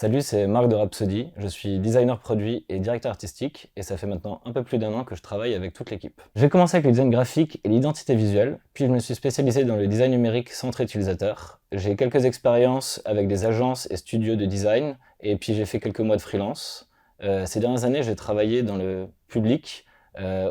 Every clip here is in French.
Salut, c'est Marc de Rhapsody. Je suis designer produit et directeur artistique et ça fait maintenant un peu plus d'un an que je travaille avec toute l'équipe. J'ai commencé avec le design graphique et l'identité visuelle, puis je me suis spécialisé dans le design numérique centré utilisateur. J'ai quelques expériences avec des agences et studios de design et puis j'ai fait quelques mois de freelance. Ces dernières années, j'ai travaillé dans le public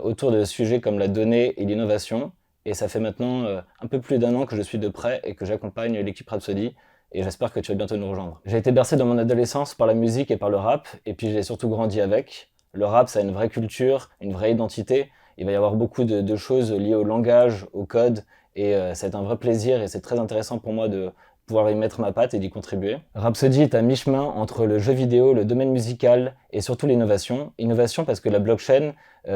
autour de sujets comme la donnée et l'innovation et ça fait maintenant un peu plus d'un an que je suis de près et que j'accompagne l'équipe Rhapsody et j'espère que tu vas bientôt nous rejoindre. J'ai été bercé dans mon adolescence par la musique et par le rap, et puis j'ai surtout grandi avec. Le rap, ça a une vraie culture, une vraie identité. Il va y avoir beaucoup de choses liées au langage, au code, et c'est un vrai plaisir et c'est très intéressant pour moi de pouvoir y mettre ma patte et d'y contribuer. Rhapsody est à mi-chemin entre le jeu vidéo, le domaine musical et surtout l'innovation. Innovation parce que la blockchain,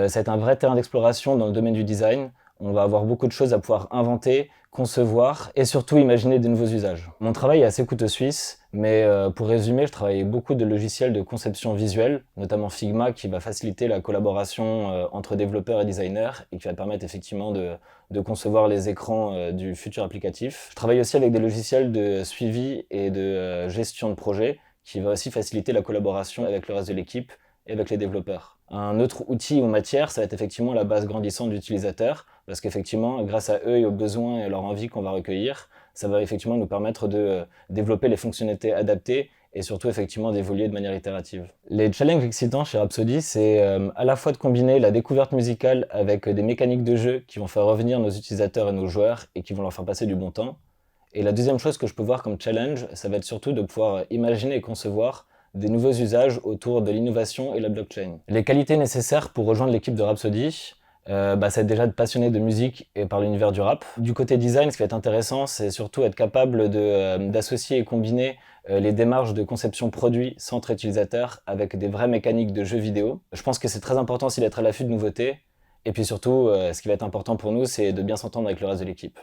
c'est un vrai terrain d'exploration dans le domaine du design. On va avoir beaucoup de choses à pouvoir inventer, concevoir et surtout imaginer de nouveaux usages. Mon travail est assez couteau suisse, mais pour résumer, je travaille avec beaucoup de logiciels de conception visuelle, notamment Figma qui va faciliter la collaboration entre développeurs et designers et qui va permettre effectivement de concevoir les écrans du futur applicatif. Je travaille aussi avec des logiciels de suivi et de gestion de projet qui va aussi faciliter la collaboration avec le reste de l'équipe et avec les développeurs. Un autre outil ou matière, ça va être effectivement la base grandissante d'utilisateurs, parce qu'effectivement, grâce à eux et aux besoins et à leur envie qu'on va recueillir, ça va effectivement nous permettre de développer les fonctionnalités adaptées et surtout effectivement d'évoluer de manière itérative. Les challenges excitants chez Rhapsody, c'est à la fois de combiner la découverte musicale avec des mécaniques de jeu qui vont faire revenir nos utilisateurs et nos joueurs et qui vont leur faire passer du bon temps. Et la deuxième chose que je peux voir comme challenge, ça va être surtout de pouvoir imaginer et concevoir des nouveaux usages autour de l'innovation et la blockchain. Les qualités nécessaires pour rejoindre l'équipe de Rhapsody, ça va être déjà de passionner de musique et par l'univers du rap. Du côté design, ce qui va être intéressant, c'est surtout être capable d'associer et combiner les démarches de conception produit centre utilisateur avec des vraies mécaniques de jeux vidéo. Je pense que c'est très important aussi d'être à l'affût de nouveautés. Et puis surtout, ce qui va être important pour nous, c'est de bien s'entendre avec le reste de l'équipe.